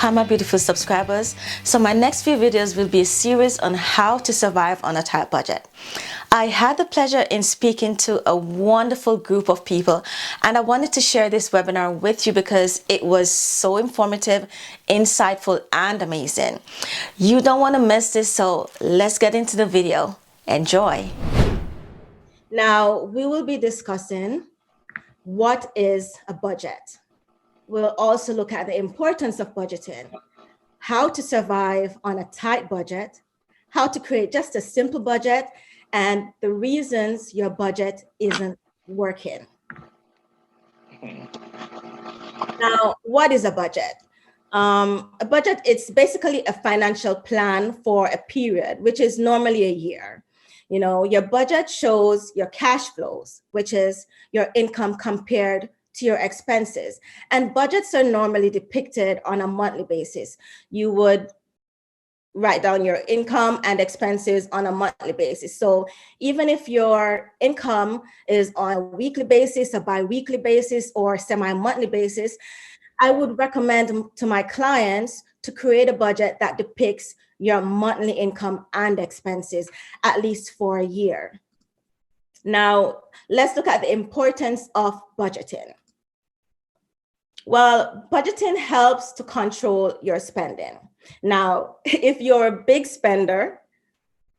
Hi my beautiful subscribers. So my next few videos will be a series on how to survive on a tight budget. I had the pleasure in speaking to a wonderful group of people, and I wanted to share this webinar with you because it was so informative, insightful, and amazing. You don't want to miss this, so let's get into the video. Enjoy. Now, we will be discussing what is a budget. We'll also look at the importance of budgeting, how to survive on a tight budget, how to create just a simple budget, and the reasons your budget isn't working. Now, what is a budget? A budget, it's basically a financial plan for a period, which is normally a year. You know, your budget shows your cash flows, which is your income compared to your expenses. And budgets are normally depicted on a monthly basis. You would write down your income and expenses on a monthly basis. So even if your income is on a weekly basis, a bi-weekly basis, or semi-monthly basis, I would recommend to my clients to create a budget that depicts your monthly income and expenses, at least for a year. Now, let's look at the importance of budgeting. Well, budgeting helps to control your spending. Now, if you're a big spender,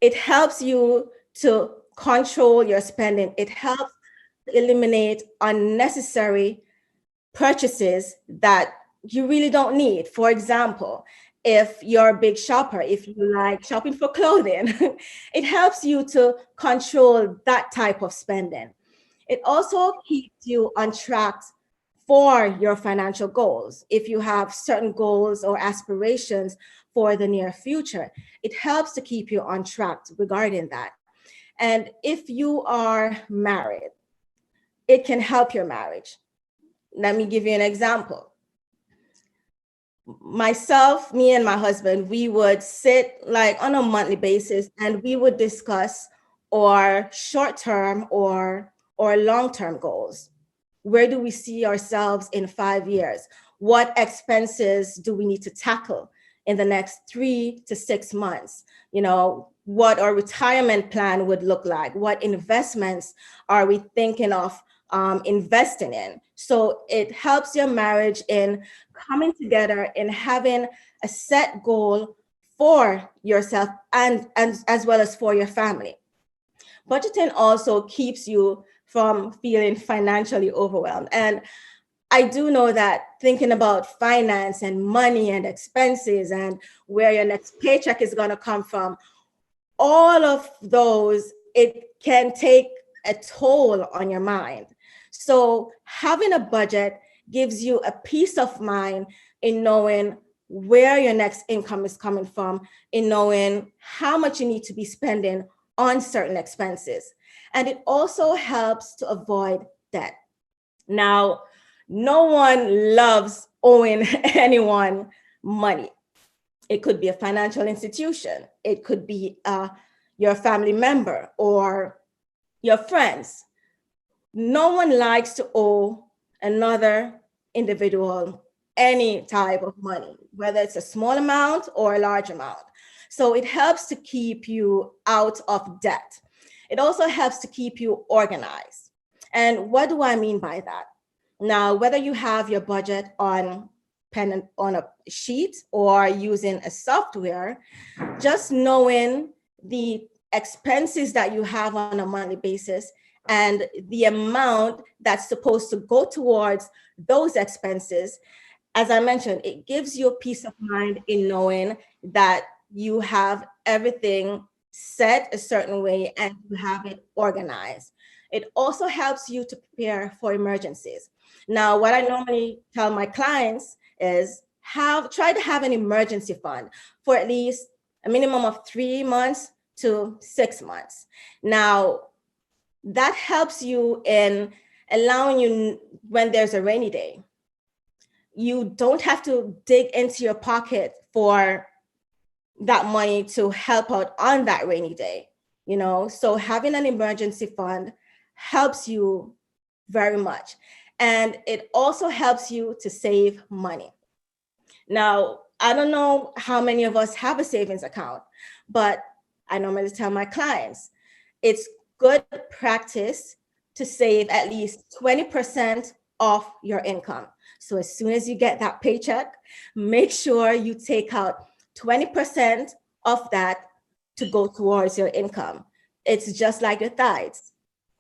it helps you to control your spending. It helps to eliminate unnecessary purchases that you really don't need. For example, if you're a big shopper, if you like shopping for clothing, it helps you to control that type of spending. It also keeps you on track for your financial goals. If you have certain goals or aspirations for the near future, it helps to keep you on track regarding that. And if you are married, it can help your marriage. Let me give you an example. Myself, me and my husband, we would sit like on a monthly basis and we would discuss our short-term or long-term goals. Where do we see ourselves in 5 years? What expenses do we need to tackle in the next 3 to 6 months? You know, what our retirement plan would look like? What investments are we thinking of investing in? So it helps your marriage in coming together and having a set goal for yourself and as well as for your family. Budgeting also keeps you from feeling financially overwhelmed. And I do know that thinking about finance and money and expenses and where your next paycheck is going to come from, all of those, it can take a toll on your mind. So having a budget gives you a peace of mind in knowing where your next income is coming from, in knowing how much you need to be spending on certain expenses. And it also helps to avoid debt. Now, no one loves owing anyone money. It could be a financial institution. It could be your family member or your friends. No one likes to owe another individual any type of money, whether it's a small amount or a large amount. So it helps to keep you out of debt. It also helps to keep you organized. And what do I mean by that? Now, whether you have your budget on pen on a sheet or using a software, just knowing the expenses that you have on a monthly basis and the amount that's supposed to go towards those expenses, as I mentioned, it gives you a peace of mind in knowing that you have everything set a certain way and you have it organized. It also helps you to prepare for emergencies. Now, what I normally tell my clients is try to have an emergency fund for at least a minimum of 3 months to 6 months. Now, that helps you in allowing you when there's a rainy day. You don't have to dig into your pocket for that money to help out on that rainy day, you know? So having an emergency fund helps you very much. And it also helps you to save money. Now, I don't know how many of us have a savings account, but I normally tell my clients, it's good practice to save at least 20% of your income. So as soon as you get that paycheck, make sure you take out 20% of that to go towards your income. It's just like your tithes.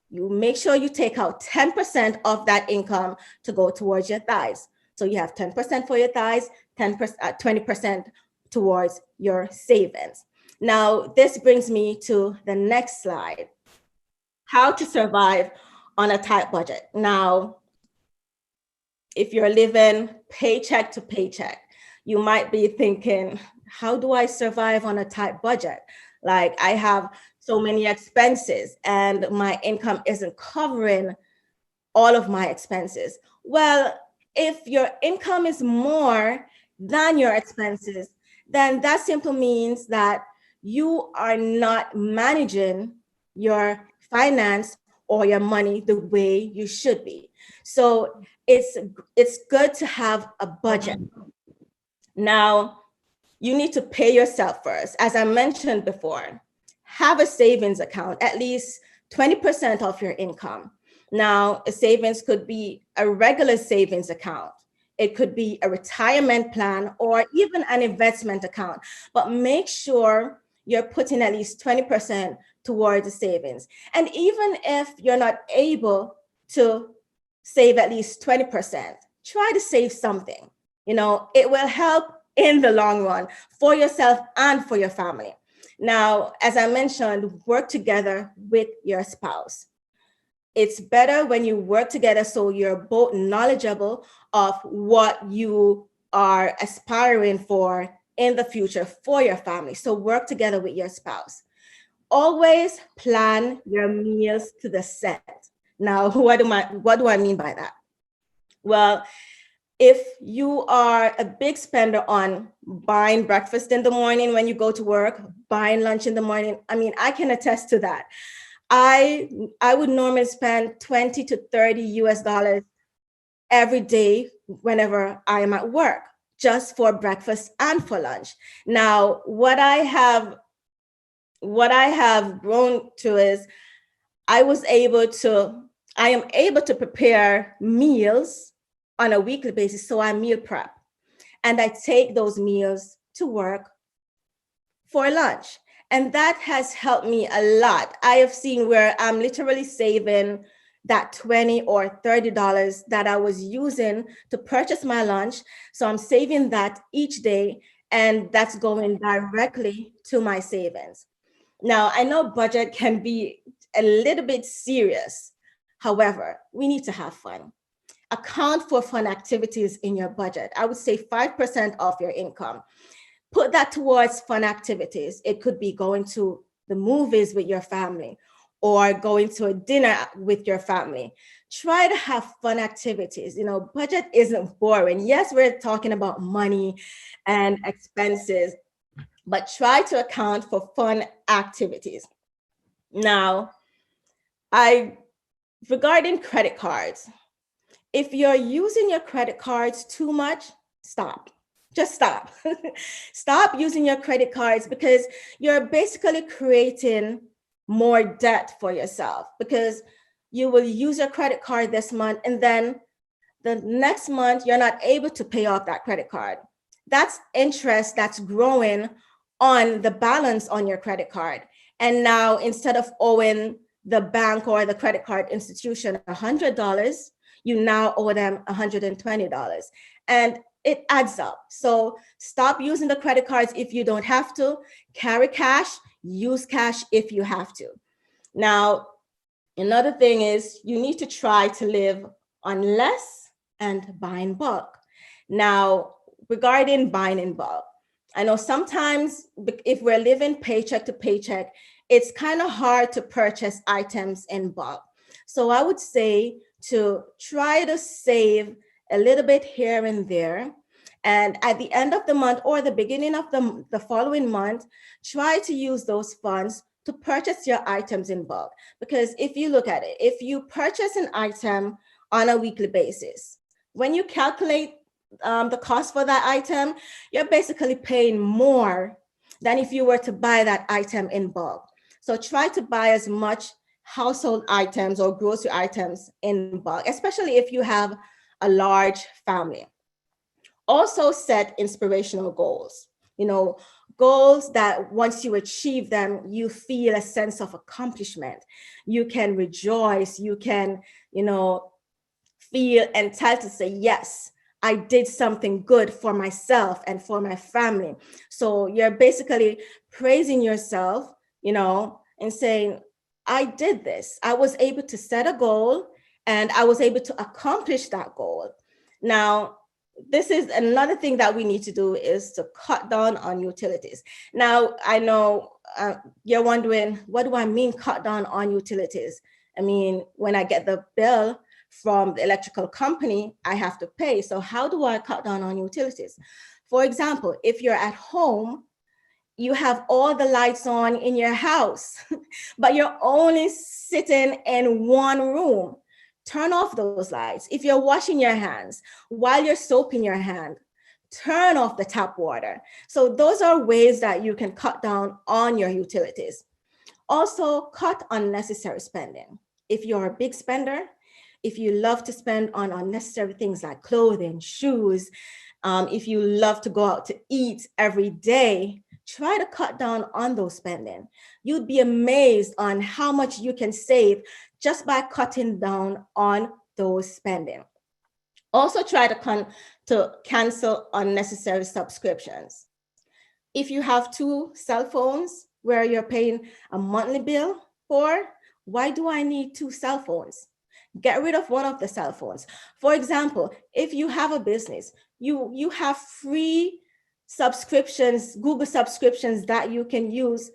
You make sure you take out 10% of that income to go towards your tithes. So you have 10% for your tithes, 20% towards your savings. Now, this brings me to the next slide, how to survive on a tight budget. Now, if you're living paycheck to paycheck, you might be thinking, how do I survive on a tight budget? Like, I have so many expenses and my income isn't covering all of my expenses. Well, if your income is more than your expenses, then that simply means that you are not managing your finance or your money the way you should be. So it's good to have a budget. Now, you need to pay yourself first. As I mentioned before, have a savings account, at least 20% of your income. Now, a savings could be a regular savings account. It could be a retirement plan or even an investment account, but make sure you're putting at least 20% towards the savings. And even if you're not able to save at least 20%, try to save something. It will help in the long run for yourself and for your family. Now, as I mentioned, work together with your spouse. It's better when you work together so you're both knowledgeable of what you are aspiring for in the future for your family. So work together with your spouse. Always plan your meals to the set. Now, what do I mean by that? Well, if you are a big spender on buying breakfast in the morning when you go to work, buying lunch in the morning, I can attest to that. I would normally spend 20 to 30 US dollars every day whenever I am at work, just for breakfast and for lunch. Now, what I have grown to is I am able to prepare meals on a weekly basis. So I meal prep and I take those meals to work for lunch. And that has helped me a lot. I have seen where I'm literally saving that $20 or $30 that I was using to purchase my lunch. So I'm saving that each day, and that's going directly to my savings. Now, I know budget can be a little bit serious. However, we need to have fun. Account for fun activities in your budget. I would say 5% of your income. Put that towards fun activities. It could be going to the movies with your family or going to a dinner with your family. Try to have fun activities. Budget isn't boring. Yes, we're talking about money and expenses, but try to account for fun activities. Now, regarding credit cards, if you're using your credit cards too much, stop. Just stop. Stop using your credit cards, because you're basically creating more debt for yourself, because you will use your credit card this month and then the next month you're not able to pay off that credit card. That's interest that's growing on the balance on your credit card. And now, instead of owing the bank or the credit card institution $100, you now owe them $120. And it adds up. So stop using the credit cards if you don't have to. Carry cash, use cash if you have to. Now, another thing is you need to try to live on less and buy in bulk. Now, regarding buying in bulk, I know sometimes if we're living paycheck to paycheck, it's kind of hard to purchase items in bulk. So I would say to try to save a little bit here and there. And at the end of the month or the beginning of the following month, try to use those funds to purchase your items in bulk. Because if you look at it, if you purchase an item on a weekly basis, when you calculate the cost for that item, you're basically paying more than if you were to buy that item in bulk. So try to buy as much household items or grocery items in bulk, especially if you have a large family. Also set inspirational goals, goals that once you achieve them, you feel a sense of accomplishment. You can rejoice, you can, feel entitled to say, yes, I did something good for myself and for my family. So you're basically praising yourself, and saying, I did this. I was able to set a goal and I was able to accomplish that goal. Now, this is another thing that we need to do, is to cut down on utilities. Now, I know you're wondering, what do I mean cut down on utilities? I mean, when I get the bill from the electrical company, I have to pay. So how do I cut down on utilities? For example, if you're at home, you have all the lights on in your house, but you're only sitting in one room. Turn off those lights. If you're washing your hands while you're soaping your hand, turn off the tap water. So those are ways that you can cut down on your utilities. Also, cut unnecessary spending. If you're a big spender, if you love to spend on unnecessary things like clothing, shoes, if you love to go out to eat every day, try to cut down on those spending. You'd be amazed on how much you can save just by cutting down on those spending. Also try to cancel unnecessary subscriptions. If you have 2 cell phones where you're paying a monthly bill for, why do I need 2 cell phones? Get rid of one of the cell phones. For example, if you have a business, you have free subscriptions, Google subscriptions that you can use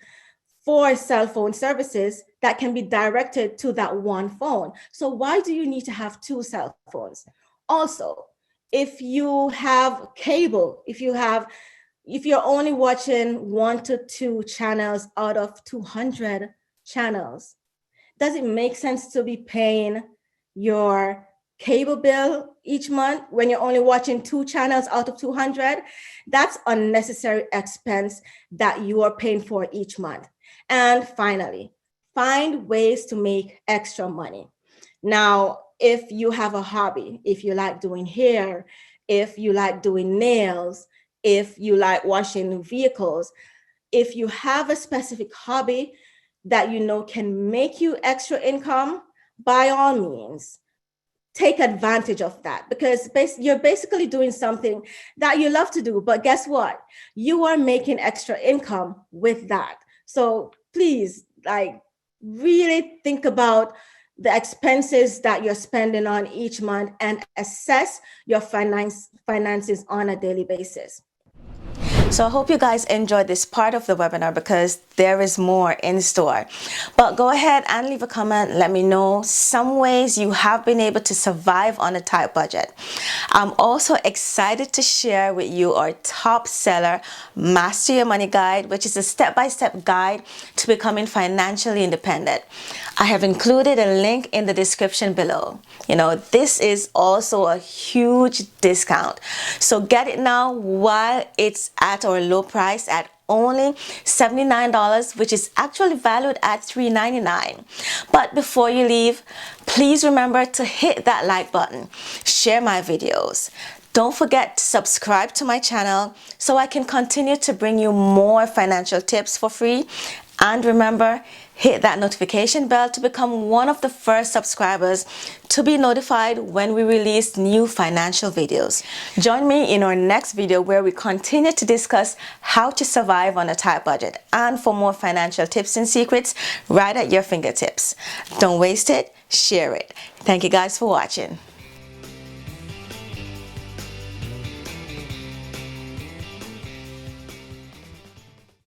for cell phone services that can be directed to that one phone. So why do you need to have 2 cell phones? Also, if you have cable, if you're only watching 1 to 2 channels out of 200 channels, does it make sense to be paying your cable bill each month when you're only watching 2 channels out of 200? That's unnecessary expense that you are paying for each month. And finally, find ways to make extra money. Now, if you have a hobby, if you like doing hair, if you like doing nails, if you like washing vehicles, if you have a specific hobby that can make you extra income, by all means, take advantage of that, because you're basically doing something that you love to do. But guess what? You are making extra income with that. So please, really think about the expenses that you're spending on each month and assess your finances on a daily basis. So I hope you guys enjoyed this part of the webinar, because there is more in store. But go ahead and leave a comment. Let me know some ways you have been able to survive on a tight budget. I'm also excited to share with you our top seller Master Your Money Guide, which is a step-by-step guide to becoming financially independent. I have included a link in the description below. This is also a huge discount. So get it now while it's at our low price at only $79, which is actually valued at $3.99. But before you leave, please remember to hit that like button, share my videos. Don't forget to subscribe to my channel so I can continue to bring you more financial tips for free. And remember, hit that notification bell to become one of the first subscribers to be notified when we release new financial videos. Join me in our next video where we continue to discuss how to survive on a tight budget, and for more financial tips and secrets right at your fingertips. Don't waste it, share it. Thank you guys for watching.